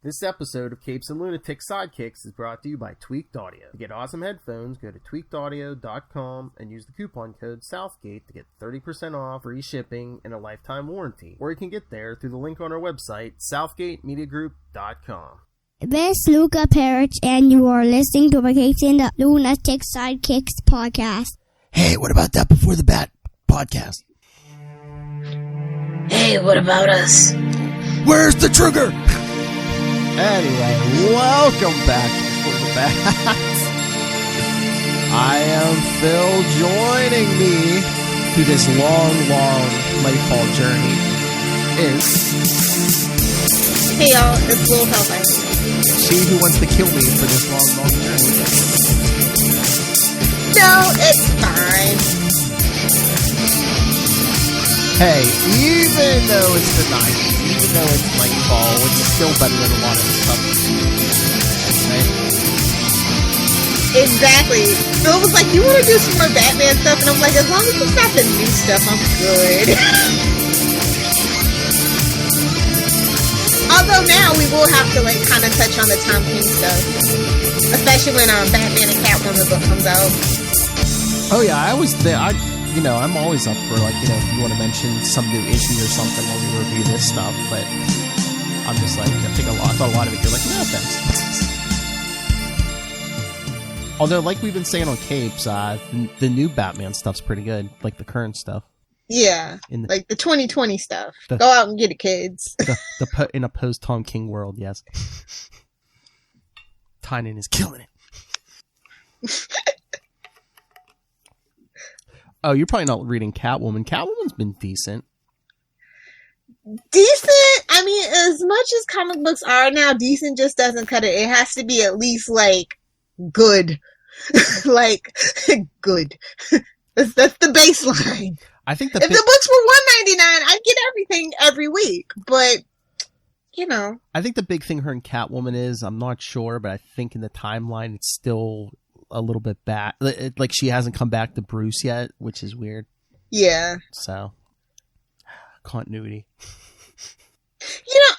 This episode of Capes and Lunatic Sidekicks is brought to you by Tweaked Audio. To get awesome headphones, go to tweakedaudio.com and use the coupon code Southgate to get 30% off, free shipping, and a lifetime warranty. Or you can get there through the link on our website, southgatemediagroup.com. This is Luca Perich, and you are listening to the Capes and the Lunatic Sidekicks podcast. Hey, what about that Before the Bat podcast? Hey, what about us? Where's the trigger? Anyway, welcome back to Before the Bats. I am Phil. Joining me through this long Knightfall journey is... Hey y'all, it's Lilith Hellfire. She who wants to kill me for this long journey. No, it's fine. Hey, even though it's the 90s, even though it's Knightfall, it's still better than a lot of the stuff. Right? Exactly. Phil was like, you want to do some more Batman stuff? And I'm like, as long as it's not the new stuff, I'm good. Although now we will have to like kind of touch on the Tom King stuff. Especially when Batman and Catwoman book comes out. Oh yeah, I'm always up for, like, if you want to mention some new issue or something when we review this stuff, but I'm just like, I thought a lot of it, you're like, no offense. Although, like we've been saying on Capes, the new Batman stuff's pretty good, like the current stuff. Yeah, like the 2020 stuff. Go out and get it, kids. In a post-Tom King world, yes. Tynan is killing it. Oh, you're probably not reading Catwoman. Catwoman's been decent. Decent? I mean, as much as comic books are now, decent just doesn't cut it. It has to be at least, like, good. Like, good. That's the baseline. I think if the books were $1.99, I'd get everything every week. But, I think the big thing her and Catwoman is, I'm not sure, but I think in the timeline it's still a little bit back. Like, she hasn't come back to Bruce yet, which is weird. Yeah. So, continuity.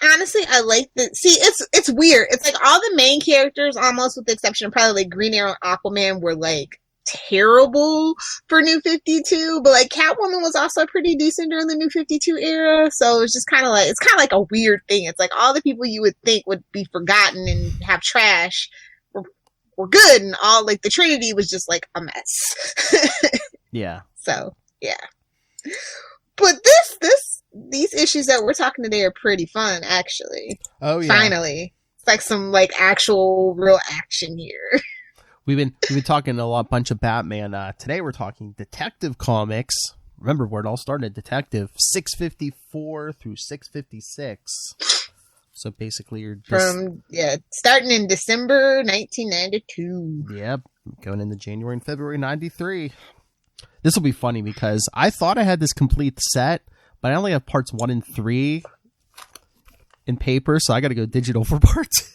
Honestly, I like the... See, it's weird. It's like all the main characters, almost with the exception of probably like Green Arrow and Aquaman, were like terrible for New 52, but like Catwoman was also pretty decent during the New 52 era, so it's just kind of like a weird thing. It's like all the people you would think would be forgotten and have trash were good, and all like the Trinity was just like a mess. Yeah. So yeah, but these issues that we're talking today are pretty fun, actually. Oh yeah. Finally, it's like some like actual real action here. We've been talking a bunch of Batman. Today we're talking Detective Comics. Remember where it all started? Detective 654 through 656. So basically, you're just... starting in December 1992. Yep, going into January and February 93. This will be funny because I thought I had this complete set, but I only have parts 1 and 3 in paper, so I got to go digital for parts.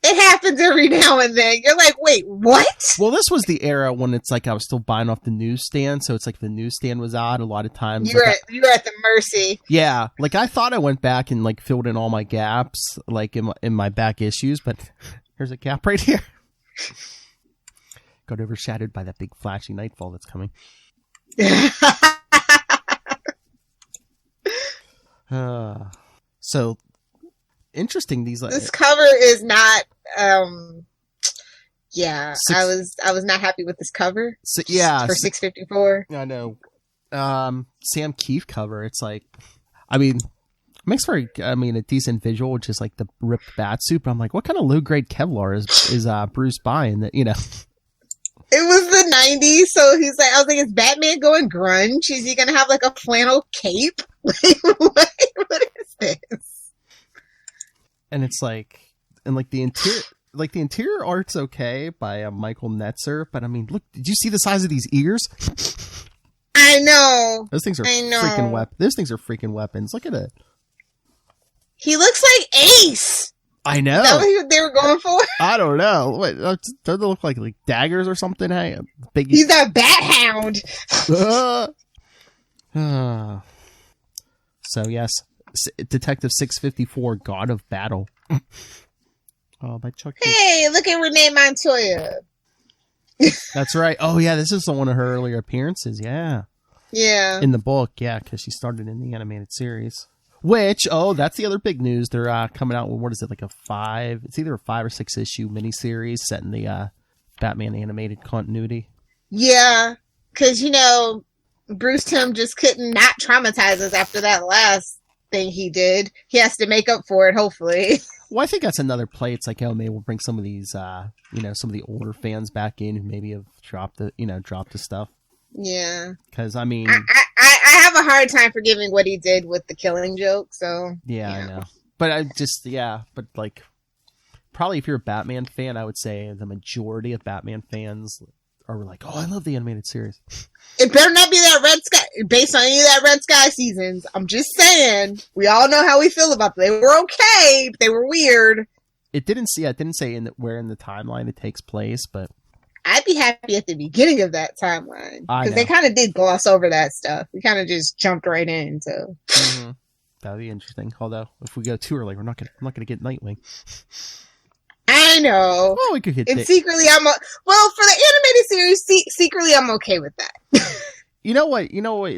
It happens every now and then. You're like, wait, what? Well, this was the era when it's like I was still buying off the newsstand, so it's like the newsstand was out a lot of times. You were at the mercy. Yeah, like I thought I went back and like filled in all my gaps, like in my back issues, but here's a gap right here. Got overshadowed by that big flashing Knightfall that's coming. So interesting. This cover is not. I was not happy with this cover. So, yeah, for 654. I know. Sam Keefe cover. It's like, I mean, makes for a decent visual, which is like the ripped bat suit. But I'm like, what kind of low grade Kevlar is Bruce buying? That It was the 90s, so he's like, I was like, is Batman going grunge? Is he gonna have like a flannel cape? Like, what is this? And it's like, and like the interior art's okay by Michael Netzer, but I mean, look, did you see the size of these ears? I know. Those things are freaking weapons. Those things are freaking weapons. Look at it. He looks like Ace. I know. Is that what they were going for? I don't know. Wait, don't they look like daggers or something? Hey, he's a bat hound. So yes, Detective 654, God of Battle. Oh, by Chuck. Hey, look at Renee Montoya. That's right. Oh, yeah, this is one of her earlier appearances. Yeah. Yeah. In the book, yeah, because she started in the animated series. Which, that's the other big news. They're coming out with, what is it, like it's either a 5 or 6 issue miniseries set in the Batman animated continuity. Yeah, because, Bruce Timm just couldn't not traumatize us after that last thing he did. He has to make up for it, hopefully. Well, I think that's another play. It's like, maybe we'll bring some of these, some of the older fans back in who maybe have dropped the stuff. Yeah. Because, I mean... I have a hard time forgiving what he did with the Killing Joke, so... Yeah, I know. But probably if you're a Batman fan, I would say the majority of Batman fans are like, oh, I love the animated series. It better not be that Red Sky, based on any of that Red Sky seasons. I'm just saying, we all know how we feel about them. They were okay, but they were weird. It didn't say where in the timeline it takes place, but... I'd be happy at the beginning of that timeline. Because they kind of did gloss over that stuff. We kind of just jumped right in, so... Mm-hmm. That'd be interesting. Although, if we go too early, I'm not gonna get Nightwing. I know. Well, we could hit it. Secretly, for the animated series, secretly, I'm okay with that. You know what?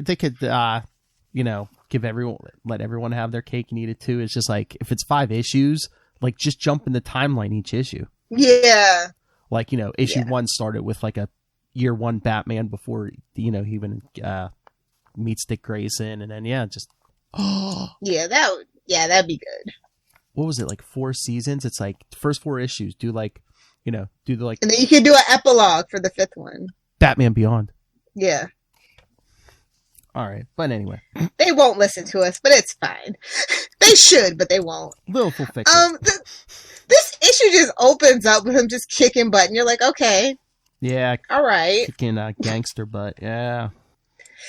They could, let everyone have their cake and eat it too. It's just like, if it's 5 issues, like, just jump in the timeline each issue. Yeah. Like, issue 1 started with like a year 1 Batman before, he even meets Dick Grayson, and then just that'd be good. What was it, like 4 seasons? It's like the first 4 issues do and then you could do an epilogue for the 5th one. Batman Beyond. Yeah. All right, but anyway, they won't listen to us, but it's fine. They should, but they won't. Lilith will fix it. This issue just opens up with him just kicking butt, and you're like, okay. Yeah. All right. Kicking gangster butt, yeah.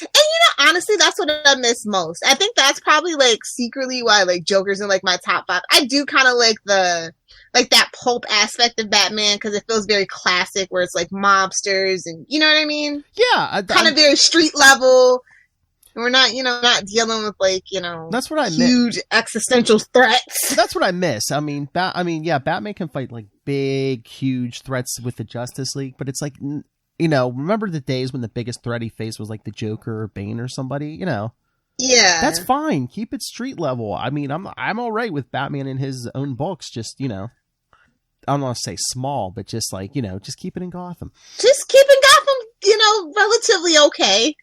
And honestly, that's what I miss most. I think that's probably secretly why Joker's in my top 5. I do kind of like that pulp aspect of Batman because it feels very classic, where it's mobsters and you know what I mean. Yeah, kind of very street level. And we're not, not dealing with that's what I huge existential threats. That's what I miss. I mean, Batman can fight big, huge threats with the Justice League, but it's remember the days when the biggest threat he faced was the Joker or Bane or somebody, Yeah. That's fine. Keep it street level. I mean, I'm all right with Batman in his own books, just, I don't want to say small, but just just keep it in Gotham. Just keeping Gotham, relatively okay.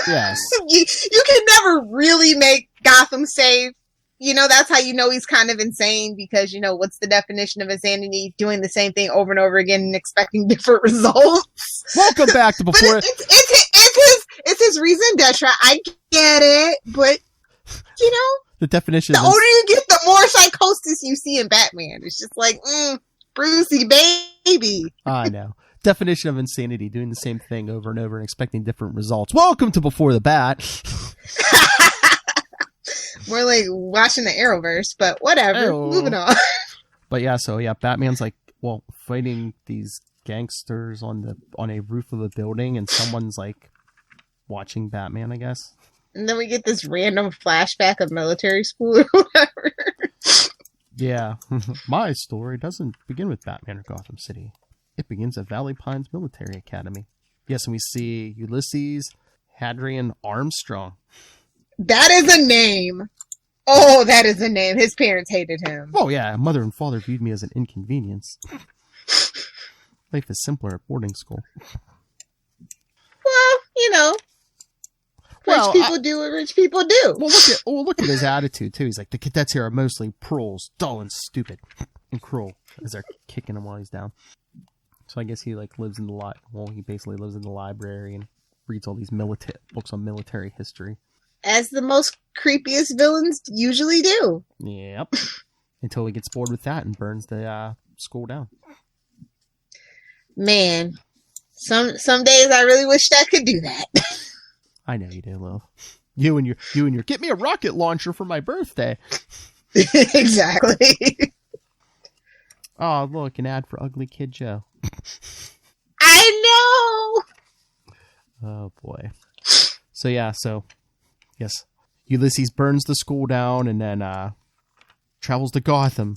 Yes. You can never really make Gotham safe. That's how he's kind of insane because, what's the definition of insanity? Doing the same thing over and over again and expecting different results. Welcome back to Before... It's his reason, Detra. I get it, but, the definition the older you get, the more psychosis you see in Batman. It's just Brucey, baby. I know. Definition of insanity, doing the same thing over and over and expecting different results. Welcome to Before the Bat. We're watching the Arrowverse, but whatever. Oh. Moving on. But Batman's fighting these gangsters on a roof of a building, and someone's watching Batman, I guess. And then we get this random flashback of military school or whatever. Yeah. My story doesn't begin with Batman or Gotham City. It begins at Valley Pines Military Academy. Yes, and we see Ulysses Hadrian Armstrong. That is a name. Oh, that is a name. His parents hated him. Oh, yeah. Mother and father viewed me as an inconvenience. Life is simpler at boarding school. Well, rich people do what rich people do. Well, look at his attitude, too. He's like, the cadets here are mostly proles, dull and stupid, and cruel, as they're kicking him while he's down. So I guess he lives in the he basically lives in the library and reads all these books on military history. As the most creepiest villains usually do. Yep. Until he gets bored with that and burns the school down. Man, some days I really wish I could do that. I know you do, love. You and your get me a rocket launcher for my birthday. Exactly. Oh, look, an ad for Ugly Kid Joe. I know. Oh boy. So yes, Ulysses burns the school down and then travels to Gotham,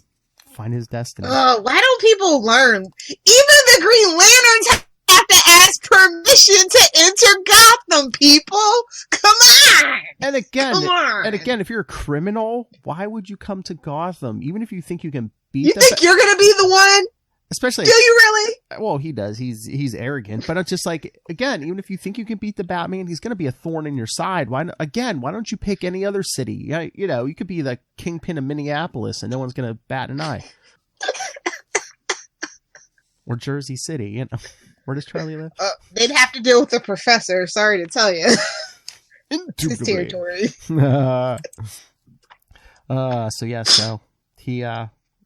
find his destiny. Why don't people learn? Even the Green Lanterns have to ask permission to enter Gotham, people. Come on. And again, if you're a criminal, why would you come to Gotham? Even if you think you can beat You think you're going to be the one? Especially, do you really? Well, he does. He's arrogant, but it's just like, again, even if you think you can beat the Batman, he's going to be a thorn in your side. Why don't you pick any other city? Yeah, you know, you could be the kingpin of Minneapolis, and no one's going to bat an eye. Or Jersey City, you know. Where does Charlie live? They'd have to deal with the professor. Sorry to tell you. His territory. So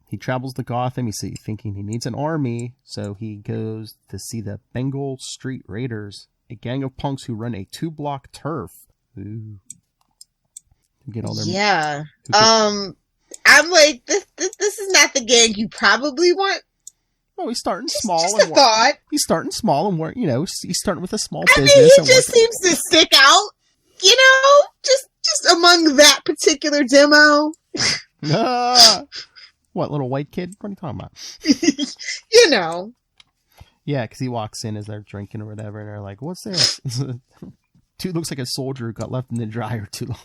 he travels to Gotham. He's thinking he needs an army, so he goes to see the Bengal Street Raiders, a gang of punks who run a 2-block turf. Ooh. Get all their I'm like, this is not the gang you probably want. Well, he's starting small. Just a thought. He's starting small, and he's starting with a small I business. mean, he just seems to stick out, you know, just among that particular demo. What, little white kid? What are you talking about? You know. Yeah, because he walks in as they're drinking or whatever, and they're like, what's this? Dude looks like a soldier who got left in the dryer too long.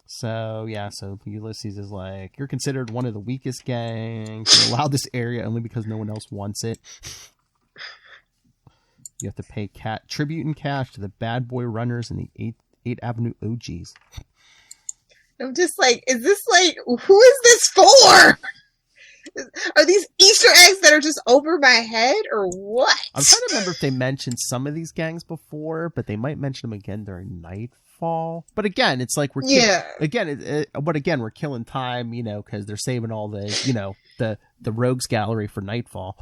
So Ulysses is like, you're considered one of the weakest gangs. You're allowed this area only because no one else wants it. You have to pay tribute in cash to the bad boy runners and the 8th Avenue OGs. I'm just like, is this like, who is this for? Are these Easter eggs that are just over my head or what? I'm trying to remember if they mentioned some of these gangs before, but they might mention them again during Knightfall. But again, it's like we're killing time, you know, because they're saving all the, you know, the rogues gallery for Knightfall.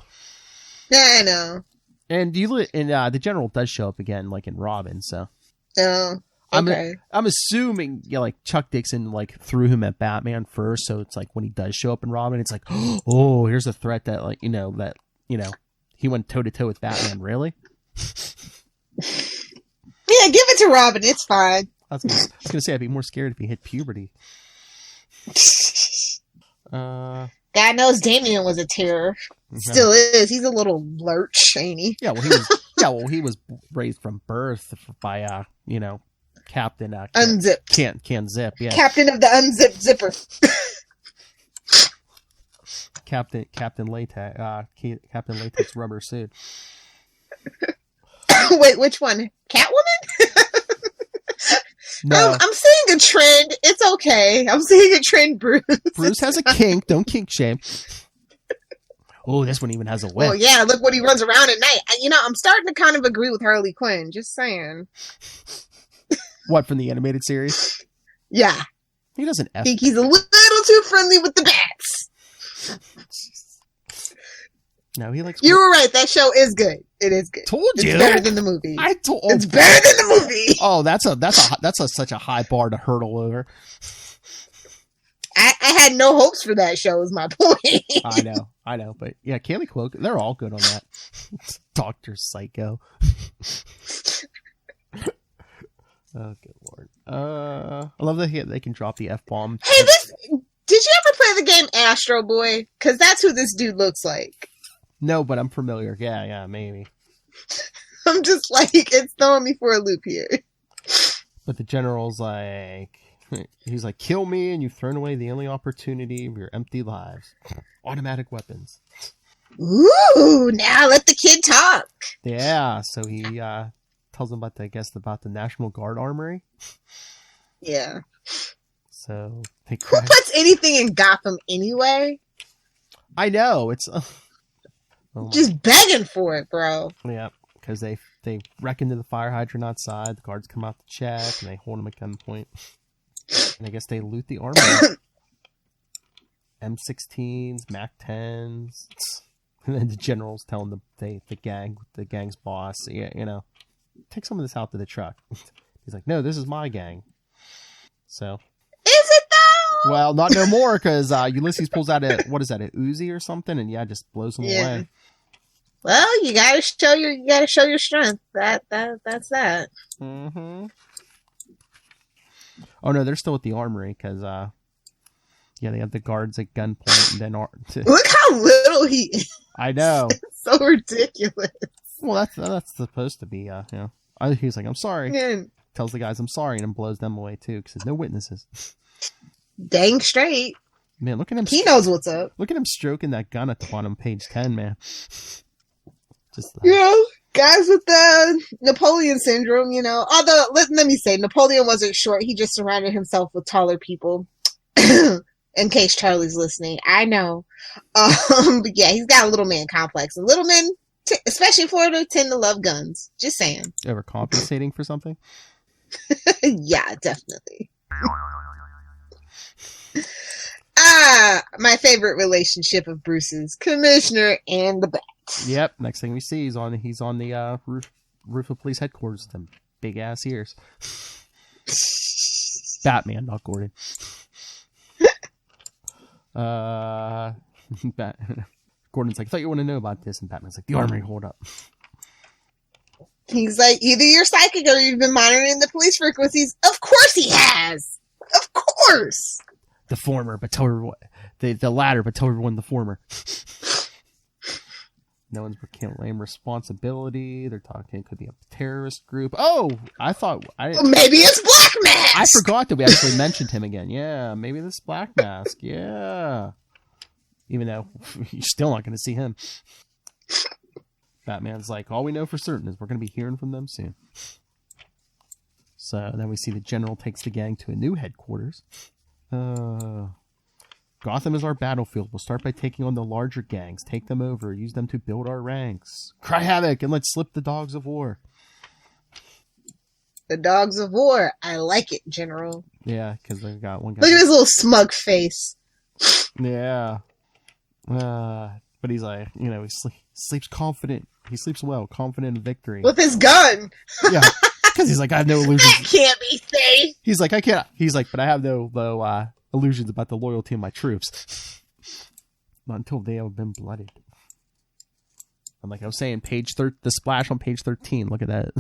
Yeah, I know. And the General does show up again, like in Robin. So. Oh. Okay. I'm assuming, you know, like Chuck Dixon like threw him at Batman first, so it's like when he does show up in Robin, it's like, oh, here's a threat that he went toe to toe with Batman. Really? Yeah, give it to Robin. It's fine. I was gonna say I'd be more scared if he hit puberty. God knows Damian was a terror. Still is. He's a little lurch, ain't he? Yeah. Well, he was raised from birth by Captain Unzipped. Can't zip, yeah. Captain of the unzipped zipper. Captain Latex rubber suit. Wait, which one? Catwoman? No. I'm seeing a trend. It's okay. I'm seeing a trend, Bruce. Bruce has a kink. Don't kink shame. Oh, this one even has a whip. Oh, yeah. Look what he runs around at night. You know, I'm starting to kind of agree with Harley Quinn. Just saying. What, from the animated series? Yeah. He doesn't I think he's a little too friendly with the bats. No, he likes... You were right. That show is good. It is good. Told you. It's better than the movie. It's better than the movie. Oh, that's such a high bar to hurdle over. I had no hopes for that show, is my point. I know. But yeah, Kaylee Cuoco, they're all good on that. Dr. Psycho. Oh, good lord. I love that they can drop the F-bomb. Hey, did you ever play the game Astro Boy? Because that's who this dude looks like. No, but I'm familiar. Yeah, maybe. I'm just like, it's throwing me for a loop here. But the General's like, he's like, kill me and you've thrown away the only opportunity of your empty lives. Automatic weapons. Ooh, now let the kid talk. Yeah, so he tells him about the National Guard Armory. Yeah. So who puts anything in Gotham anyway? I know, it's just begging for it, bro. Yeah, because they wreck into the fire hydrant outside. The guards come out to check, and they hold him at gunpoint. And I guess they loot the armory. M16s, MAC-10s, and then the General's telling the gang's boss, yeah, take some of this out to the truck. He's like, no, this is my gang. So. Is it though? Well, not no more, because Ulysses pulls out a Uzi or something, and just blows him away. Well, you gotta show your strength. That's that. Mm-hmm. Oh no, they're still at the armory because yeah, they have the guards at gunpoint and then Look how little he is. I know. It's so ridiculous. Well, that's supposed to be you know. He's like, I'm sorry. Man, Tells the guys I'm sorry and then blows them away too because there's no witnesses. dang straight. Man, look at him. He knows what's up. Look at him stroking that gun at on page 10, man. Just You know, guys with the Napoleon syndrome, you know. Although, let me say, Napoleon wasn't short. He just surrounded himself with taller people. In case Charlie's listening. I know. But yeah, he's got a little man complex. And little men, especially in Florida, tend to love guns. Just saying. overcompensating for something. Yeah, definitely. My favorite relationship of Bruce's, Commissioner and the Bat. Yep. Next thing we see, he's on the roof of police headquarters with them big ass ears. Batman, not Gordon. Gordon's like, I thought you want to know about this, and Batman's like, the armory, hold up. He's like, either you're psychic or you've been monitoring the police frequencies. Of course he has. Of course. The former, but tell everyone the latter, but tell everyone the former. No one's claiming responsibility. They're talking it could be a terrorist group. Oh, Well, maybe it's Black Mask. I forgot that we actually mentioned him again. Yeah, maybe this Black Mask. Yeah. Even though you're still not going to see him. Batman's like, all we know for certain is we're going to be hearing from them soon. So then we see the General takes the gang to a new headquarters. Gotham is our battlefield. We'll start by taking on the larger gangs. Take them over. Use them to build our ranks. Cry havoc and let's slip the dogs of war. The dogs of war. I like it, General. Yeah, because they got one guy. Look at his little smug face. Yeah. But he's like, you know, he sleeps confident. He sleeps well, confident in victory. With his gun. Yeah. Because he's like, I have no illusions. That can't be safe. He's like, I can't. He's like, but I have no illusions about the loyalty of my troops. Not until they have been blooded. And like I was saying, the splash on page 13. Look at that.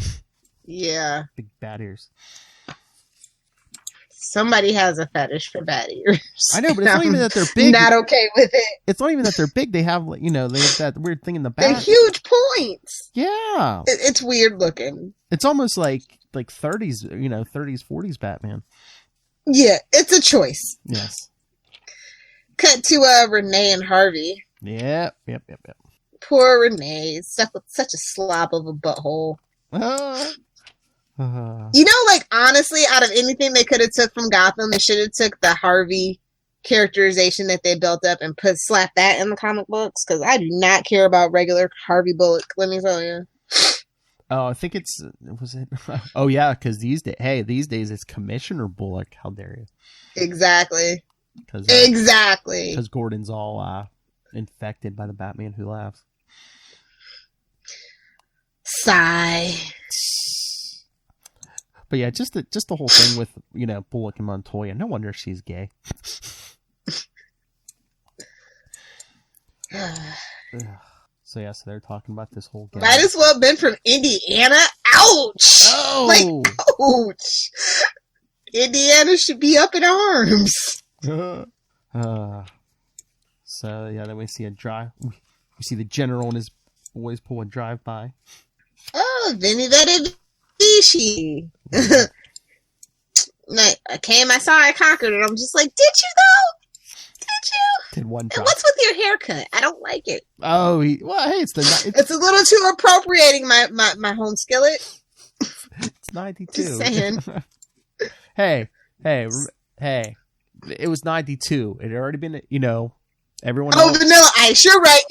Yeah. Big bat ears. Somebody has a fetish for bat ears. I know, but it's not even that they're big. Not okay with it. It's not even that they're big. They have, you know, they have that weird thing in the back. They're huge points. Yeah. It's weird looking. It's almost like 30s, you know, 30s, 40s Batman. Yeah, it's a choice. Yes. Cut to Renee and Harvey. Yep. Poor Renee. Stuck with such a slob of a butthole. You know, like, honestly, out of anything they could have took from Gotham, they should have took the Harvey characterization that they built up and slapped that in the comic books, because I do not care about regular Harvey Bullock, let me tell you. Oh, I think was it? Oh, yeah, because these days it's Commissioner Bullock. How dare you? Exactly. Exactly. Because Gordon's all infected by the Batman Who Laughs. Sigh. But yeah, just the whole thing with, you know, Bullock and Montoya. No wonder she's gay. So yeah, so they're talking about this whole gang. Might as well have been from Indiana. Ouch! Oh! Like, ouch! Indiana should be up in arms. So yeah, then we see we see the General and his boys pull a drive-by. Oh, Vinny Vici. I came, I saw, I conquered it. I'm just like, did you though? Did you? Did one drop. And what's with your haircut? I don't like it. Oh, hey, it's a little too appropriating my home skillet. It's 92. Just saying. Hey. It was 92. It had already been, you know, everyone. Oh, Vanilla Ice. You're right.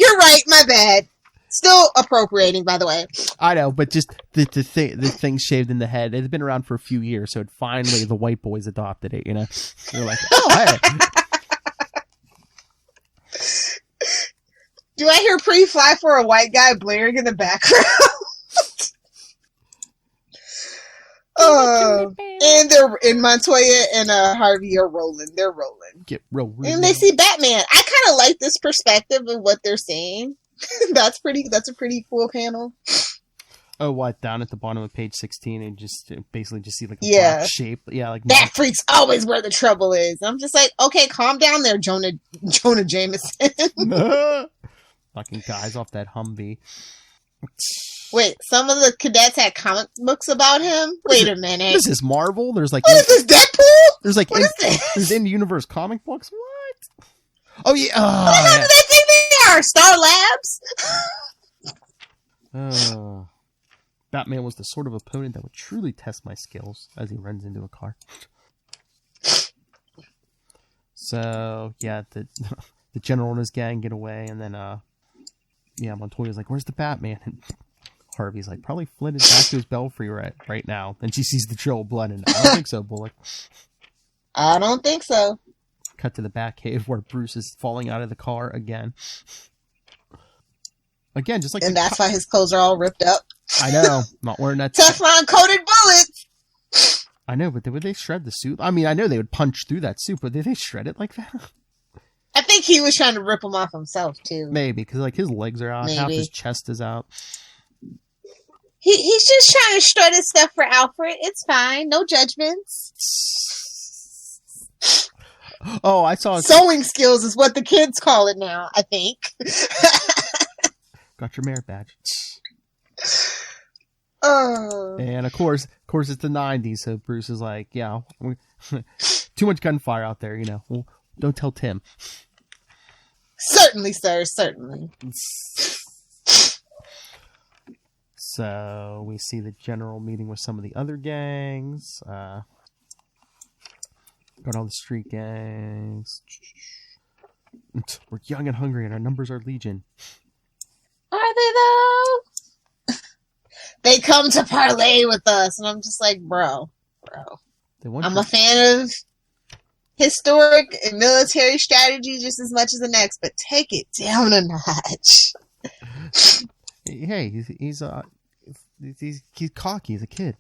My bad. Still appropriating, by the way. I know, but just the thing shaved in the head. It had been around for a few years, so finally the white boys adopted it. You know, they're like, oh hey. Do I hear "Pretty Fly for a White Guy" blaring in the background? And they're in Montoya and Harvey are rolling. They're rolling. And they see Batman. I kind of like this perspective of what they're seeing. That's a pretty cool panel. Oh, what? Down at the bottom of page 16 and just basically just see like a Yeah. black shape. Yeah, like That freak's always where the trouble is. I'm just like, okay, calm down there, Jonah Jameson. Fucking guys off that Humvee. Wait, some of the cadets had comic books about him? Wait a minute. This is Marvel? There's like... What is this, Deadpool? There's like... What is this? There's in-universe comic books? What? Oh, yeah. What the hell do they think they are? Star Labs? Batman was the sort of opponent that would truly test my skills as he runs into a car. So, yeah, the general and his gang get away, and then, Montoya's like, where's the Batman? And Harvey's like, probably flitted back to his belfry right now. And she sees the trail of blood, and I don't think so, Bullock. I don't think so. Cut to the Batcave where Bruce is falling out of the car again. Again, just like... And that's why his clothes are all ripped up. I know. Not wearing that... Teflon-coated bullets! I know, but would they shred the suit? I mean, I know they would punch through that suit, but did they shred it like that? I think he was trying to rip them off himself, too. Maybe, because like his legs are out, half his chest is out. He's just trying to shred his stuff for Alfred. It's fine. No judgments. Oh, I saw... Sewing skills is what the kids call it now, I think. Got your merit badge. Oh. And of course it's the 90s, so Bruce is like, yeah, too much gunfire out there, Well, don't tell Tim. Certainly, sir, certainly. So we see the general meeting with some of the other gangs. Got all the street gangs. We're young and hungry, and our numbers are legion. Are they though? They come to parlay with us, and I'm just like, bro. I'm a fan of historic and military strategy just as much as the next, but take it down a notch. Hey, he's cocky. He's a kid.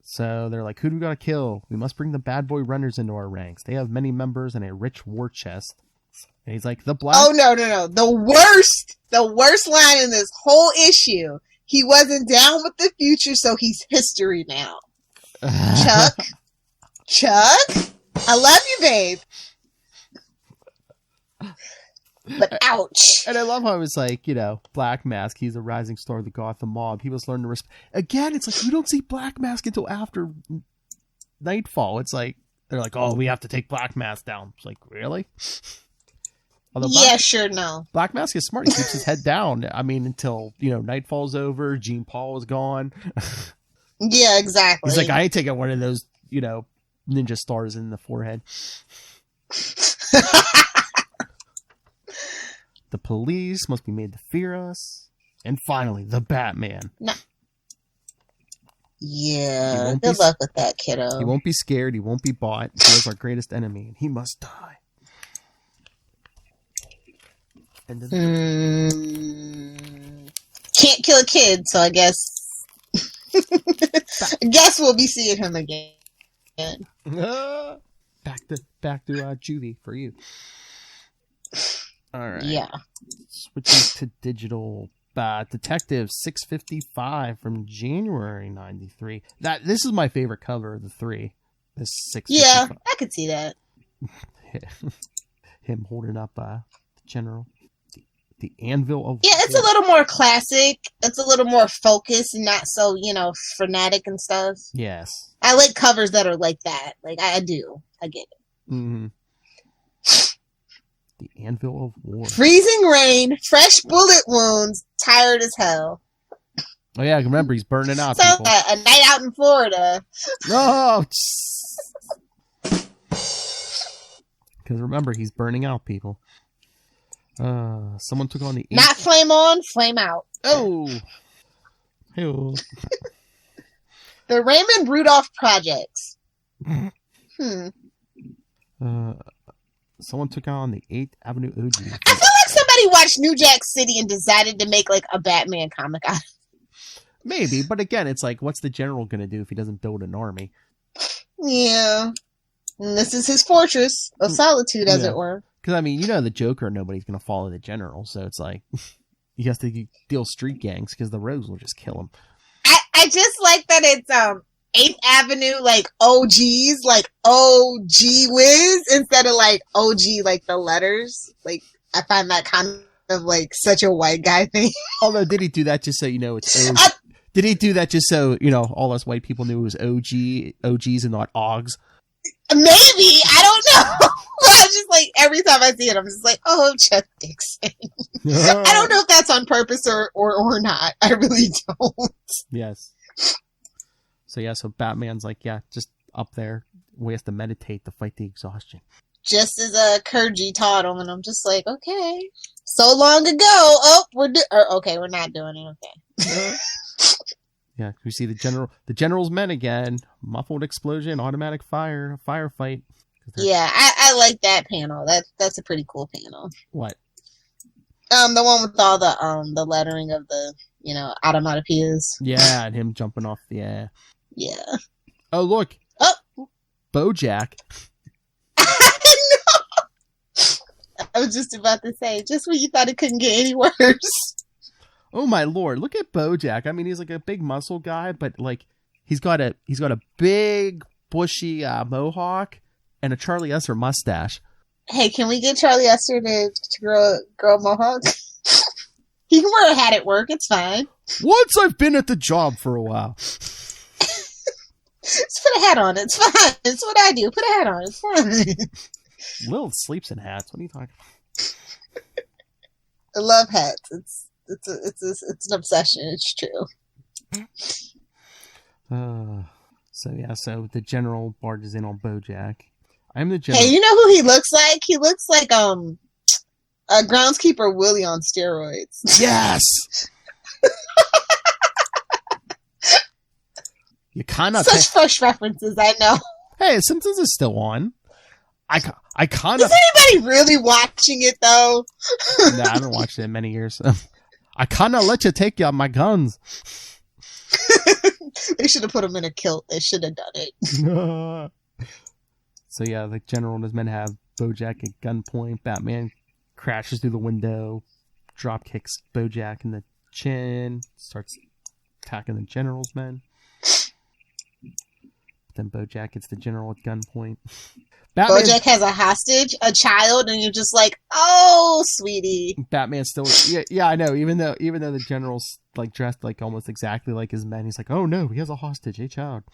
So they're like, who do we gotta kill? We must bring the bad boy runners into our ranks. They have many members and a rich war chest. And he's like, the black... Oh, no. The worst line in this whole issue. He wasn't down with the future, so he's history now. Chuck, I love you, babe. But ouch. And I love how it was like, Black Mask, he's a rising star of the Gotham mob. He must learn to respect. Again, it's like, you don't see Black Mask until after Knightfall. It's like, they're like, oh, we have to take Black Mask down. It's like, really? Sure, no. Black Mask is smart. He keeps his head down. I mean, until, Nightfall's over, Jean Paul is gone. Yeah, exactly. He's like, I ain't taking one of those, ninja stars in the forehead. The police must be made to fear us. And finally, the Batman. No. Yeah, good luck with that, kiddo. He won't be scared. He won't be bought. He is our greatest enemy, and he must die. And can't kill a kid, so I guess we'll be seeing him again. Back to juvie for you. All right. Yeah. Switching to digital. Detective 655 from January 93. This is my favorite cover of the three. This 655. Yeah, I could see that. Him holding up the general. The anvil of... Yeah, it's a little more classic. It's a little more focused and not so, frenetic and stuff. Yes. I like covers that are like that. Like, I do. I get it. Mm-hmm. The anvil of war. Freezing rain, fresh bullet wounds, tired as hell. Oh, yeah, remember, he's burning out So, people. a night out in Florida. No! Because remember, he's burning out people. Someone took on the... Not flame on, flame out. Oh! Hey-oh. The Raymond Rudolph Projects. Someone took on the 8th Avenue OG. I feel like somebody watched New Jack City and decided to make like a Batman comic out of it. Maybe, but again, it's like, what's the general going to do if he doesn't build an army? Yeah. And this is his fortress of solitude, as it were. Because, I mean, the Joker, nobody's going to follow the general, so it's like, he has to deal street gangs because the rogues will just kill him. I just like that it's 8th Avenue, like OGs, like OG Wiz, instead of like OG, like the letters. Like, I find that kind of like such a white guy thing. Although, did he do that just so you know it's OG? Did he do that just so, all us white people knew it was OGs and not OGs? Maybe. I don't know. But I'm just like, every time I see it, I'm just like, oh, Chuck Dixon. I don't know if that's on purpose or not. I really don't. Yes. So Batman's like, just up there. We have to meditate to fight the exhaustion. Just as Kurji taught him, and I'm just like, okay. So long ago. Oh, we're not doing it. Okay. Yeah, we see the general's men again. Muffled explosion, automatic fire, firefight. Yeah, I like that panel. That's a pretty cool panel. What? The one with all the lettering of the, automatopoeias. Yeah, and him jumping off the air. Yeah. Oh, look. Oh. BoJack. I was just about to say, just when you thought it couldn't get any worse. Oh my lord! Look at BoJack. I mean, he's like a big muscle guy, but like he's got a big bushy mohawk and a Charlie Esser mustache. Hey, can we get Charlie Esser to grow a mohawk? He can wear a hat at work. It's fine. Once I've been at the job for a while. Just put a hat on. It's fine. It's what I do. Put a hat on. It's fine. Lilith sleeps in hats. What are you talking about? I love hats. It's an obsession. It's true. So the general barges in on BoJack. I'm the general. Hey, you know who he looks like? He looks like groundskeeper Willie on steroids. Yes. You kind of such fresh references. I know. Hey, Simpsons is still on. I kind of. Is anybody really watching it though? Nah, I haven't watched it in many years. I kind of let you take my guns. They should have put him in a kilt. They should have done it. So yeah, the general and his men have BoJack at gunpoint. Batman crashes through the window, drop kicks BoJack in the chin, starts attacking the general's men. Then BoJack gets the general at gunpoint. BoJack has a hostage, a child, and you're just like, oh, sweetie. Batman still, yeah, I know. Even though the general's like dressed like almost exactly like his men, he's like, oh no, he has a hostage, a child.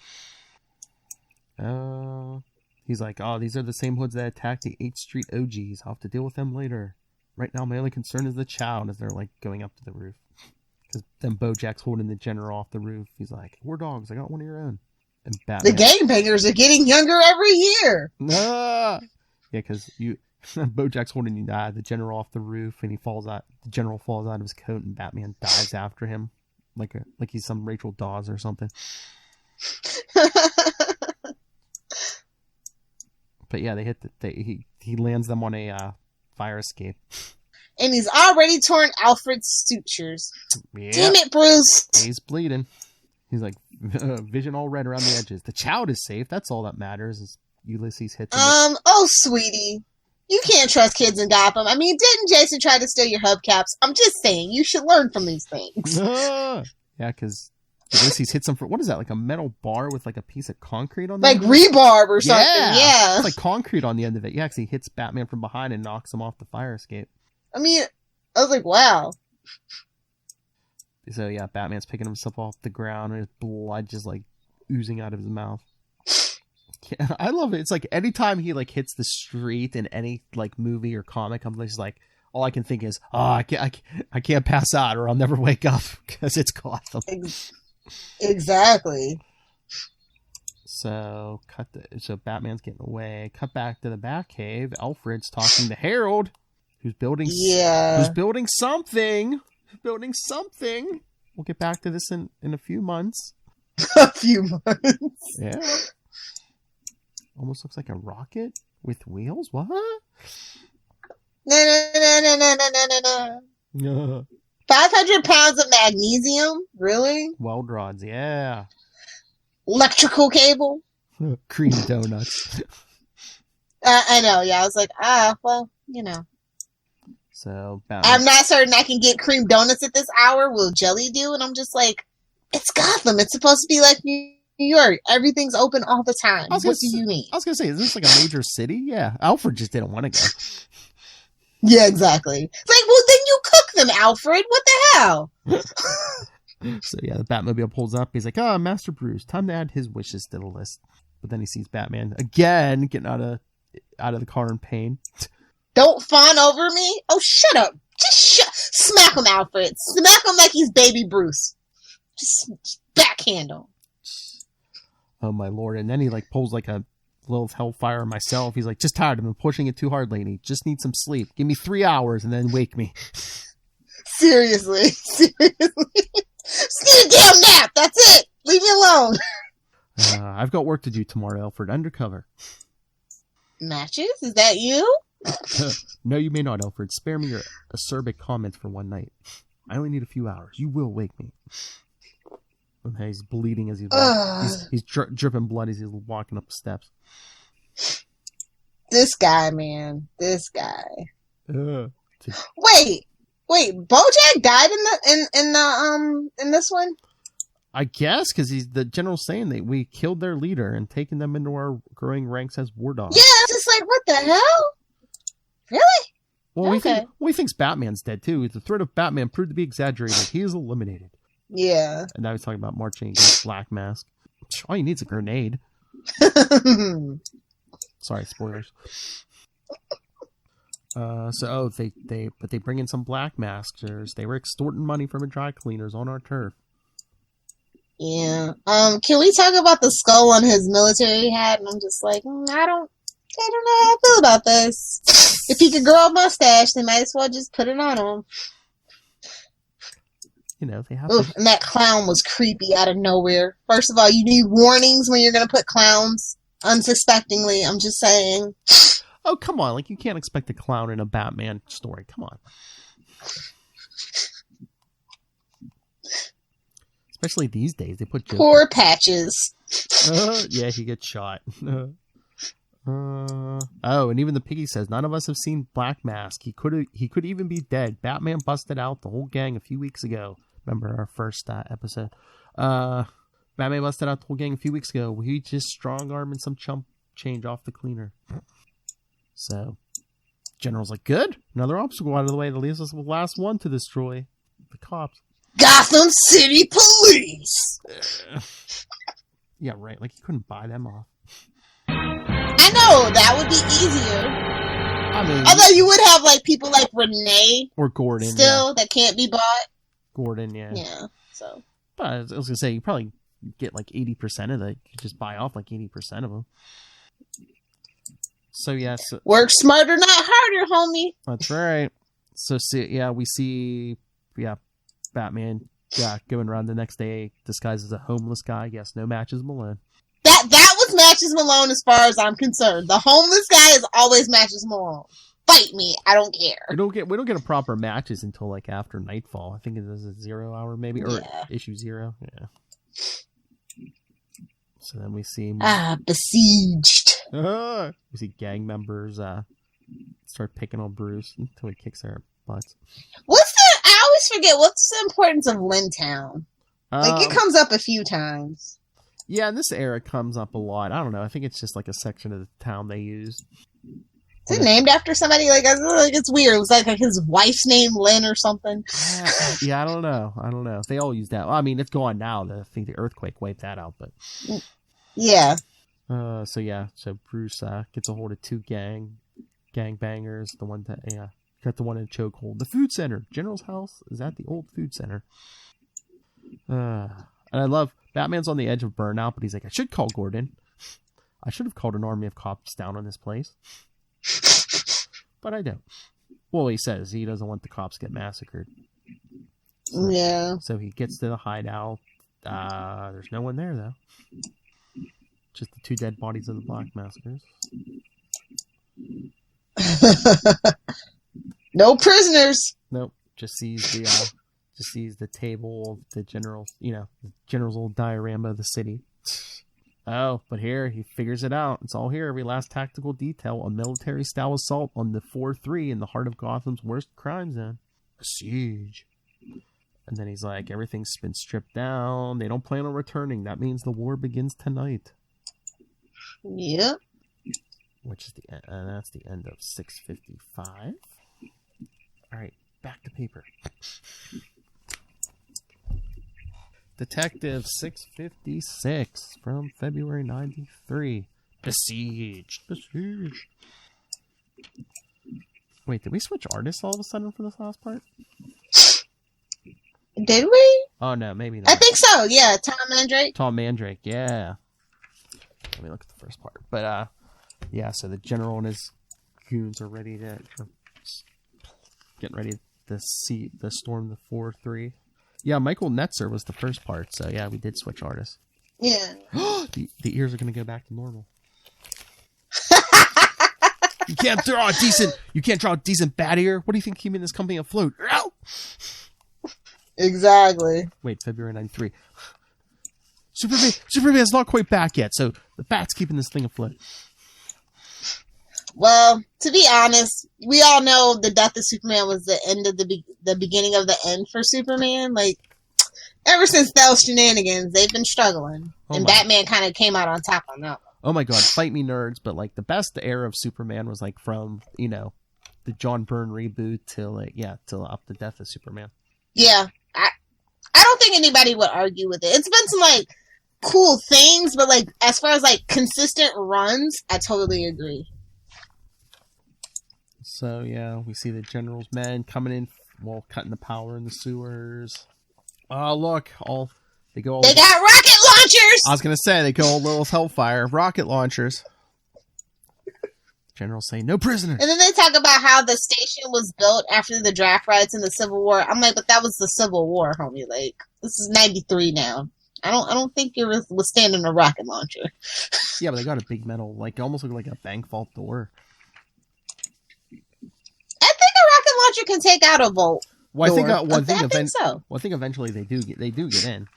He's like, oh, these are the same hoods that attacked the 8th Street OGs. I'll have to deal with them later. Right now, my only concern is the child as they're like going up to the roof. Because then BoJack's holding the general off the roof. He's like, we're dogs. I got one of your own. And Batman, the gangbangers are getting younger every year. Yeah, because BoJack's holding the general off the roof, and the general falls out of his coat, and Batman dives after him, like he's some Rachel Dawes or something. But yeah, he lands them on a fire escape. And he's already torn Alfred's sutures. Yep. Damn it, Bruce. He's bleeding. He's like, vision all red around the edges. The child is safe. That's all that matters. As Ulysses hits him. Oh, sweetie. You can't trust kids in Gotham. I mean, didn't Jason try to steal your hubcaps? I'm just saying, you should learn from these things. Yeah, because Ulysses hits him for, what is that, like a metal bar with like a piece of concrete on the like end of it? rebarb or something, yeah. It's like concrete on the end of it. Yeah, because he hits Batman from behind and knocks him off the fire escape. I mean, I was like, wow. So yeah, Batman's picking himself off the ground and his blood just like oozing out of his mouth. Yeah, I love it. It's like anytime he like hits the street in any like movie or comic, I'm just like, all I can think is, I can't pass out or I'll never wake up because it's Gotham. Exactly. So Batman's getting away. Cut back to the Batcave. Alfred's talking to Harold, who's building something. We'll get back to this in a few months. A few months. Yeah. Almost looks like a rocket with wheels. What? No. 500 pounds of magnesium? Really? Weld rods, yeah. Electrical cable? Cream donuts. I know, yeah. I was like, well, you know. So I'm not certain I can get cream donuts at this hour. Will jelly do? And I'm just like, it's Gotham. It's supposed to be like New York. Everything's open all the time. What do you mean? I was gonna say, is this like a major city? Yeah, Alfred just didn't want to go. Yeah, exactly. It's like, well, then you cook them, Alfred. What the hell? So yeah, the Batmobile pulls up. He's like, Master Bruce, time to add his wishes to the list. But then he sees Batman again getting out of the car in pain. Don't fawn over me. Oh, shut up. Just smack him, Alfred. Smack him like he's baby Bruce. Just backhand him. Oh my lord. And then he like pulls like a Lilith Hellfire myself. He's like, just tired. I've been pushing it too hard lately. Just need some sleep. Give me 3 hours and then wake me. Seriously. Just need a damn nap. That's it. Leave me alone. I've got work to do tomorrow, Alfred. Undercover. Matches? Is that you? No, you may not, Alfred. Spare me your acerbic comments for one night. I only need a few hours. You will wake me. And he's bleeding as he's dripping blood as he's walking up the steps. This guy, man. This guy. Wait. Bojack died in this one? I guess because the general's saying that we killed their leader and taken them into our growing ranks as war dogs. Yeah, it's just like, what the hell? Really? Well, okay. he thinks Batman's dead too. The threat of Batman proved to be exaggerated. He is eliminated. Yeah. And now he's talking about marching against Black Mask. All you need is a grenade. Sorry, spoilers. They bring in some Black Maskers. They were extorting money from a dry cleaners on our turf. Yeah. Can we talk about the skull on his military hat? And I'm just like, I don't know how I feel about this. If he could grow a mustache, they might as well just put it on him. You know, they have. Oof, and that clown was creepy out of nowhere. First of all, you need warnings when you're going to put clowns unsuspectingly. I'm just saying. Oh, come on. Like, you can't expect a clown in a Batman story. Come on. Especially these days. They put Joker. Poor Patches. Yeah, he gets shot. And even the piggy says, none of us have seen Black Mask. He could even be dead. Batman busted out the whole gang a few weeks ago. Remember our first episode? Batman busted out the whole gang a few weeks ago. We just strong-arming some chump change off the cleaner. So, General's like, good. Another obstacle out of the way that leaves us with the last one to destroy. The cops. Gotham City Police! Yeah, right. Like, you couldn't buy them off. I know, that would be easier. I mean, although you would have like people like Renee or Gordon still that can't be bought. Gordon, yeah. Yeah. So. But I was gonna say you probably get like 80% of that. You just buy off like 80% of them. So yeah. Work smarter, not harder, homie. That's right. So we see Batman going around the next day disguised as a homeless guy. Yes, no Matches Malone. That was Matches Malone as far as I'm concerned. The homeless guy is always Matches Malone. Fight me, I don't care. We don't get a proper Matches until like after Knightfall. I think it is a 0 hour maybe, or issue 0. Yeah. So then we see besieged. We see gang members start picking on Bruce until he kicks their butts. I always forget what's the importance of Lintown. Like it comes up a few times. Yeah, in this era it comes up a lot. I don't know. I think it's just like a section of the town they use. Is it named after somebody? Like it's weird. It was like his wife's name, Lynn, or something. Yeah, I don't know. They all use that. Well, I mean, it's gone now. I think the earthquake wiped that out, but yeah. So Bruce gets a hold of 2 gang bangers. The one that got the one in a chokehold. The food center, General's house is at the old food center. And I love Batman's on the edge of burnout, but he's like, I should call Gordon. I should have called an army of cops down on this place. But I don't. Well, he says he doesn't want the cops to get massacred. Yeah. So he gets to the hideout. There's no one there, though. Just the 2 dead bodies of the Black Maskers. No prisoners. Nope. Just sees the table of the general's, the general's old diorama of the city. Oh, but here, he figures it out. It's all here. Every last tactical detail. A military-style assault on the 4-3 in the heart of Gotham's worst crime zone. A siege. And then he's like, everything's been stripped down. They don't plan on returning. That means the war begins tonight. Yep. Which is that's the end of 655. All right, back to paper. Detective 656 from February 93. Besieged. Wait, did we switch artists all of a sudden for this last part? Did we? Oh, no, maybe not. I think so, yeah. Tom Mandrake. Tom Mandrake, yeah. Let me look at the first part. But, yeah, so the general and his goons are getting ready to storm the 4-3. Yeah, Michael Netzer was the first part, so yeah, we did switch artists. Yeah. The ears are going to go back to normal. You can't draw a decent bat ear. What do you think keeping this company afloat? Exactly. Wait, February 93. Superman's not quite back yet, so the bat's keeping this thing afloat. Well, to be honest, we all know the death of Superman was the end of the beginning of the end for Superman. Like, ever since those shenanigans, they've been struggling. And Batman kind of came out on top on that one. Oh my god, fight me nerds, but like the best era of Superman was like from, the John Byrne reboot till up the death of Superman. Yeah. I don't think anybody would argue with it. It's been some like cool things, but like as far as like consistent runs, I totally agree. So yeah, we see the general's men coming in while cutting the power in the sewers. Oh look, they got rocket launchers! I was gonna say they go all little hellfire rocket launchers. General saying no prisoners. And then they talk about how the station was built after the draft riots in the Civil War. I'm like, but that was the Civil War, homie. Like, this is 93 now. I don't think you're withstanding a rocket launcher. Yeah, but they got a big metal, like almost look like a bank vault door. I think a rocket launcher can take out a vault. Well, I think so. Well, I think eventually they do get in.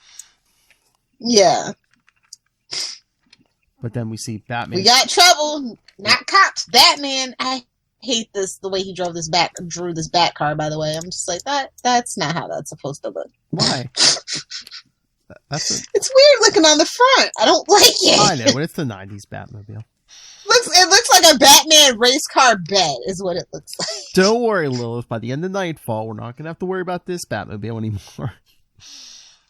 Yeah. But then we see Batman. We got trouble. Not cops. Batman. I hate the way he drew this bat car, by the way. I'm just like, that's not how that's supposed to look. Why? It's weird looking on the front. I don't like it. I know, but it's the 90s Batmobile. It looks like a Batman race car bed is what it looks like. Don't worry, Lilith. By the end of Knightfall, we're not going to have to worry about this Batmobile anymore.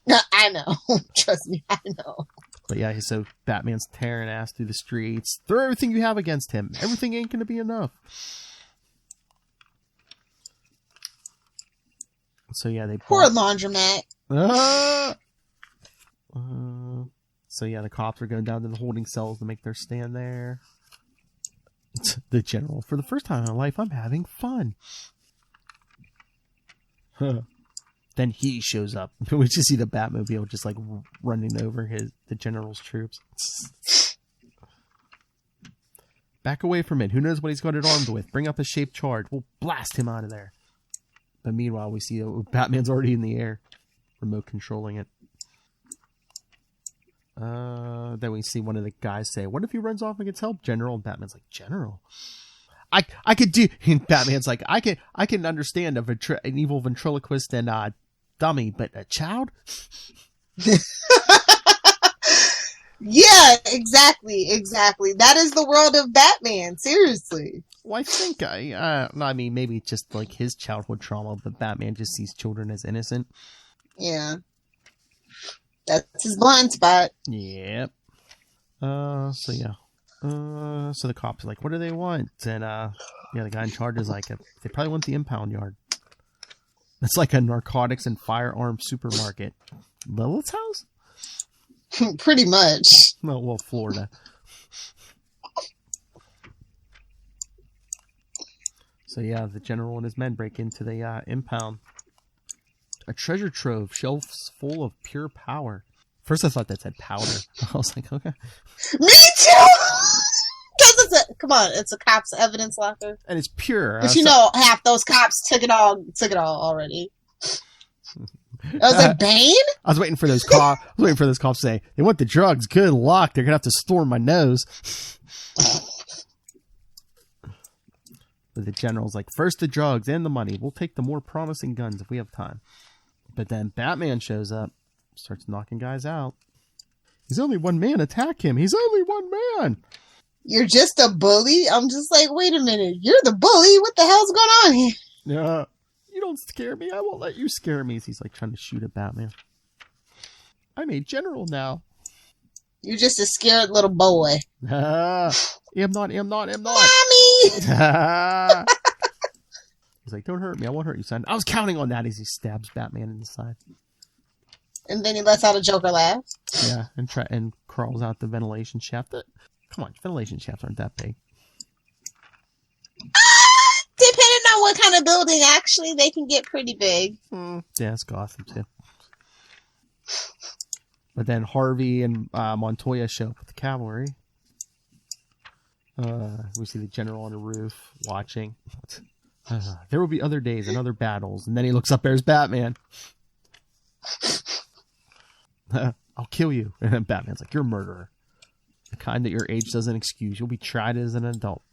No, I know. Trust me, I know. But yeah, so Batman's tearing ass through the streets. Throw everything you have against him. Everything ain't going to be enough. So yeah, they... Poor laundromat. So yeah, the cops are going down to the holding cells to make their stand there. The general, for the first time in my life, I'm having fun. Then he shows up. We just see the Batmobile just like running over the general's troops. Back away from it. Who knows what he's got it armed with? Bring up a shaped charge. We'll blast him out of there. But meanwhile, we see Batman's already in the air, remote controlling it. Then we see one of the guys say, "What if he runs off and gets help, General?" And Batman's like, "General, I could do." And Batman's like, "I can understand an evil ventriloquist and dummy, but a child." Yeah, exactly. That is the world of Batman. Seriously. Well, I think I mean, maybe just like his childhood trauma, but Batman just sees children as innocent. Yeah. That's his blind spot. Yep. So yeah. So the cops are like, "What do they want?" And the guy in charge is like, "They probably want the impound yard." It's like a narcotics and firearms supermarket. Lilith's house? Pretty much. Well, Florida. So yeah, the general and his men break into the impound. A treasure trove, shelves full of pure power. First I thought that said powder. I was like, okay. Me too! Because it's a cop's evidence locker. And it's pure. But half those cops took it all already. I was like, Bane? I was waiting for those cops. To say they want the drugs. Good luck. They're gonna have to storm my nose. But the general's like, first the drugs and the money. We'll take the more promising guns if we have time. But then Batman shows up, starts knocking guys out. He's only one man. Attack him. He's only one man. You're just a bully? I'm just like, wait a minute. You're the bully? What the hell's going on here? Yeah. You don't scare me. I won't let you scare me. He's like trying to shoot at Batman. I'm a general now. You're just a scared little boy. I'm not. Mommy! He's like, don't hurt me. I won't hurt you, son. I was counting on that as he stabs Batman in the side. And then he lets out a Joker laugh. Yeah, and crawls out the ventilation shaft. Come on, ventilation shafts aren't that big. Depending on what kind of building, actually, they can get pretty big. Yeah, it's Gotham, too. But then Harvey and Montoya show up with the cavalry. We see the general on the roof watching. There will be other days and other battles. And then he looks up, there's Batman. I'll kill you. And then Batman's like, you're a murderer. The kind that your age doesn't excuse. You'll be tried as an adult.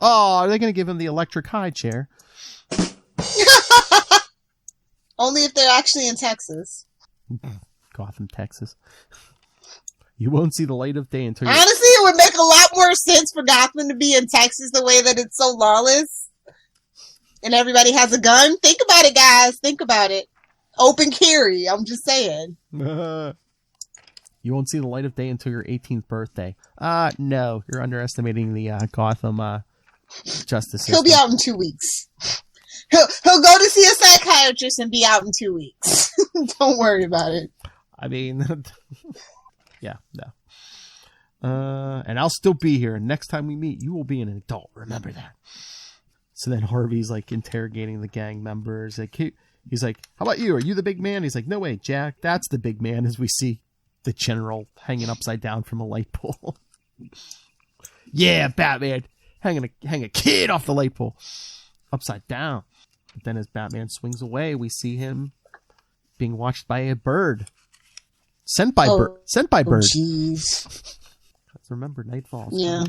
Oh, are they going to give him the electric high chair? Only if they're actually in Texas. Gotham, Texas. You won't see the light of day until Honestly, it would make a lot more sense for Gotham to be in Texas the way that it's so lawless. And everybody has a gun. Think about it, guys. Think about it. Open carry. I'm just saying. You won't see the light of day until your 18th birthday. No. You're underestimating the Gotham justice system. He'll be out in 2 weeks. He'll go to see a psychiatrist and be out in 2 weeks. Don't worry about it. I mean, yeah, no. And I'll still be here. And next time we meet, you will be an adult. Remember that. So then Harvey's like interrogating the gang members. Like he's like, how about you? Are you the big man? He's like, no way, Jack. That's the big man. As we see the general hanging upside down from a light pole. Yeah, Batman hang a kid off the light pole upside down. But then as Batman swings away, we see him being watched by a bird. Sent by bird. Jeez. Let's remember Knightfall. Yeah.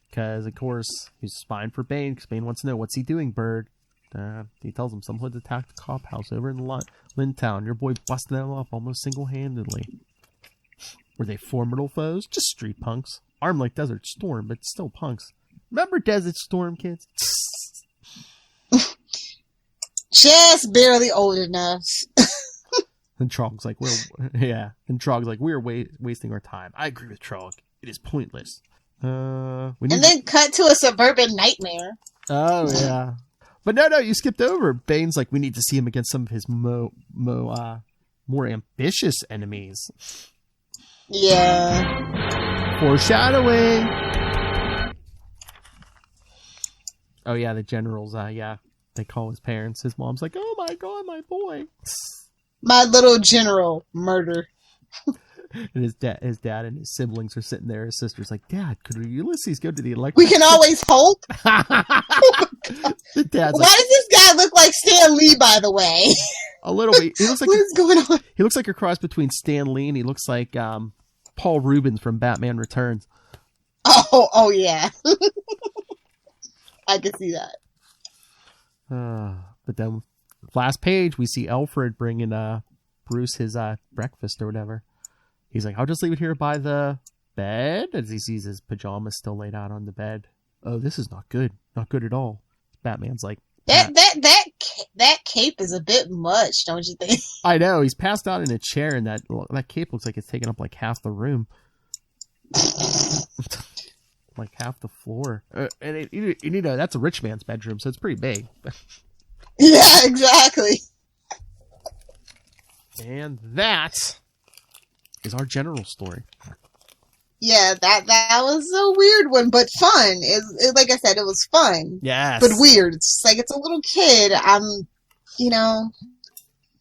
Because, of course, he's spying for Bane, because Bane wants to know, what's he doing, Bird? He tells him, some hoods attacked the cop house over in Lintown. Your boy busted them off almost single-handedly. Were they formidable foes? Just street punks. Armed like Desert Storm, but still punks. Remember Desert Storm, kids? Just barely old enough. And Trog's like, we're wasting our time. I agree with Trog. It is pointless. And then cut to a suburban nightmare. Oh, yeah. But no, you skipped over. Bane's like, we need to see him against some of his more ambitious enemies. Yeah. Foreshadowing. Oh, yeah, the generals, they call his parents. His mom's like, oh, my God, my boy. My little general murder. And his dad and his siblings are sitting there. His sister's like, Dad, could Ulysses go to the electric? We can always hope. The dad's Why does this guy look like Stan Lee, by the way? A little bit. He looks like what is going on? He looks like a cross between Stan Lee and he looks like Paul Rubens from Batman Returns. Oh yeah. I can see that. But then, last page, we see Alfred bringing Bruce his breakfast or whatever. He's like, I'll just leave it here by the bed, as he sees his pajamas still laid out on the bed. Oh, this is not good. Not good at all. Batman's like, that cape is a bit much, don't you think? I know. He's passed out in a chair, and that cape looks like it's taking up like half the room. Like half the floor. And that's a rich man's bedroom, so it's pretty big. Yeah, exactly. And that is our general story. Yeah, that was a weird one, but fun. Like I said, it was fun. Yes. But weird. It's like, it's a little kid.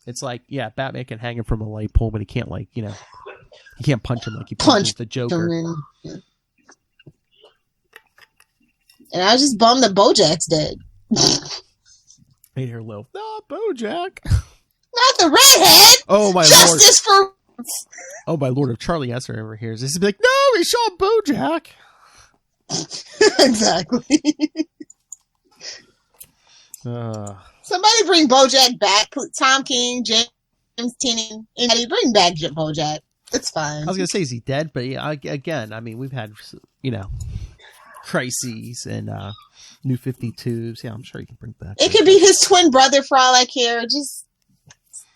It's like, yeah, Batman can hang him from a light pole, but he can't, he can't punch him like he punches the Joker. Yeah. And I was just bummed that Bojack's dead. I hear Lil. No, BoJack. Not the redhead. Oh my Justice lord. for. Oh my lord! If Charlie Esser ever hears this, he'd be like, "No, he shot BoJack." Exactly. Somebody bring BoJack back. Tom King, James Tenney, anybody bring back BoJack. It's fine. I was gonna say, is he dead? But yeah, again, I mean, we've had, crises and New 52s. Yeah, I'm sure you can bring back. It could be his twin brother for all I care. Just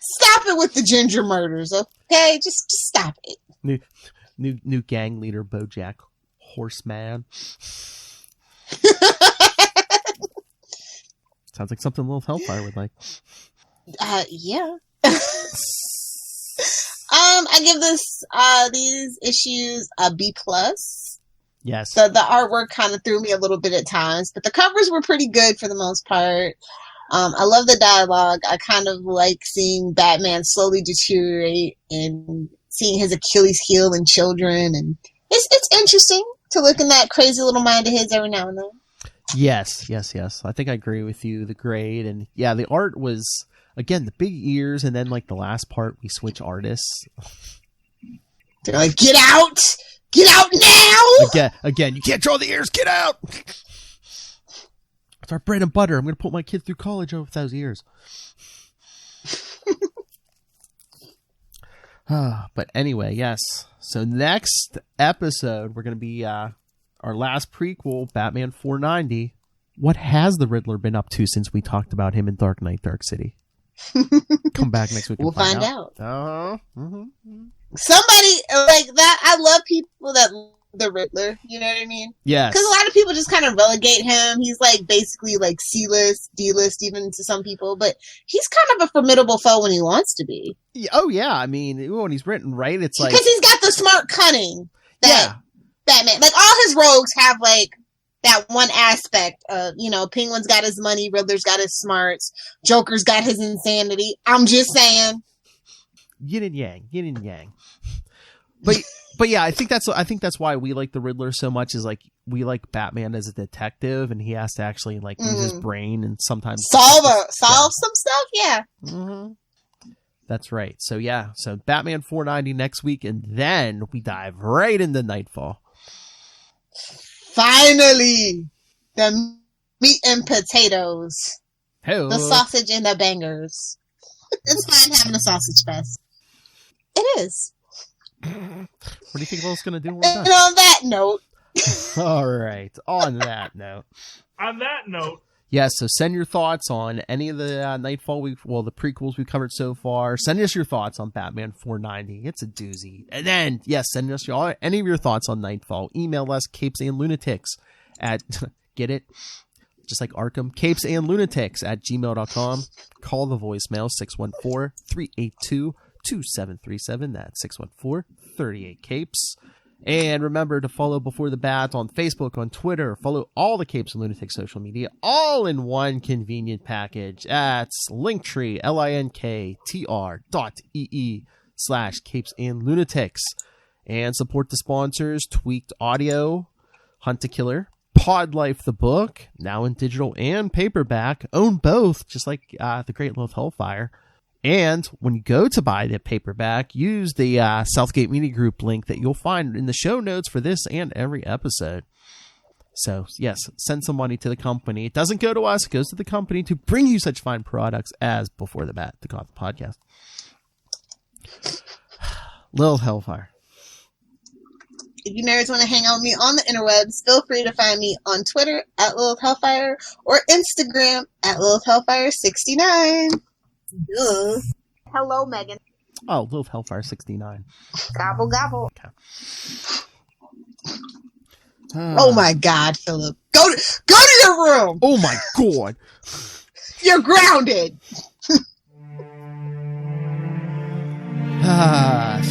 stop it with the ginger murders, okay? Just stop it. New gang leader BoJack Horseman. Sounds like something Lilith Hellfire would like. Yeah. I give these issues a B+. Yes. The artwork kind of threw me a little bit at times, but the covers were pretty good for the most part. I love the dialogue. I kind of like seeing Batman slowly deteriorate and seeing his Achilles heel in children, and it's interesting to look in that crazy little mind of his every now and then. Yes. I think I agree with you. The grade and the art was, again, the big ears, and then like the last part we switch artists. They're like, get out now. Again, you can't draw the ears. Get out. It's our bread and butter. I'm going to put my kid through college over those years. But anyway, yes. So next episode, we're going to be our last prequel, Batman 490. What has the Riddler been up to since we talked about him in Dark Knight, Dark City? Come back next week. We'll find out. Mm-hmm. Somebody like that. I love people that the Riddler. You know what I mean? Yes. Because a lot of people just kind of relegate him. He's like basically like C-list, D-list, even to some people. But he's kind of a formidable foe when he wants to be. Oh yeah, I mean when he's written right, it's like because he's got the smart cunning that Batman. Like all his rogues have like that one aspect of, Penguin's got his money, Riddler's got his smarts, Joker's got his insanity. I'm just saying. Yin and yang. But yeah, I think that's why we like the Riddler so much, is like we like Batman as a detective, and he has to actually like use his brain and sometimes solve some stuff. Yeah. Mm-hmm. That's right. So so Batman 490 next week, and then we dive right into Knightfall. Finally, the meat and potatoes. Hey-o. The sausage and the bangers. It's fine having a sausage fest. It is. What do you think Will's going to do when we're and done? on that note. All right. On that note. Yes, so send your thoughts on any of the Knightfall the prequels we've covered so far. Send us your thoughts on Batman 490. It's a doozy. And then, send us any of your thoughts on Knightfall. Email us, capesandlunatics at, get it? Just like Arkham, capesandlunatics@gmail.com. Call the voicemail, 614-382-2737. That's 614-38-CAPES. And remember to follow Before the Bat on Facebook, on Twitter. Follow all the Capes and Lunatics social media, all in one convenient package. That's Linktree, linktr.ee/Capes and Lunatics. And support the sponsors, Tweaked Audio, Hunt to Killer, Pod Life the book, now in digital and paperback. Own both, just like the great Lilith Hellfire. And when you go to buy the paperback, use the Southgate Media Group link that you'll find in the show notes for this and every episode. So, yes, send some money to the company. It doesn't go to us. It goes to the company to bring you such fine products as Before the Bat, the Gotham podcast. Lil Hellfire. If you nerds want to hang out with me on the interwebs, feel free to find me on Twitter at Lilith Hellfire or Instagram at Lilith Hellfire 69. Ugh. Hello, Megan. Oh, Lilith Hellfire 69. Gobble, gobble. Okay. Oh my God, Philip. Go to your room. Oh my God. You're grounded.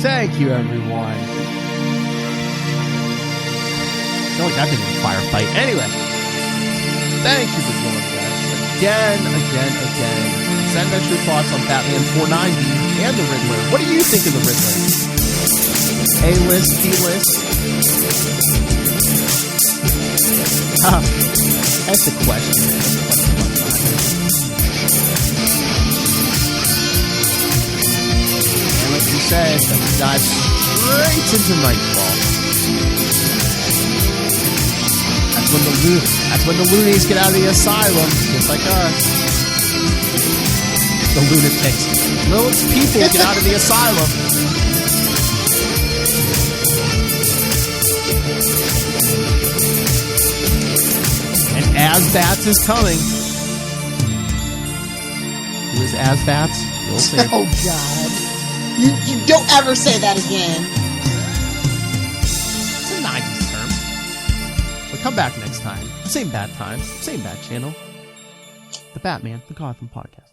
Thank you, everyone. I feel like I've been in a firefight. Anyway, thank you for joining us again. Send us your thoughts on Batman 490 and the Riddler. What do you think of the Riddler? A-list, B-list? That's the question. say, then we dive straight into Knightfall. That's when the loonies get out of the asylum, just like us. The lunatics. Lilith's people get out of the asylum. And Asbats is coming. Who is Asbats? You'll see. Oh, God. You don't ever say that again. It's a 90s term. But come back next time. Same bad time. Same bad channel. The Batman, the Gotham Podcast.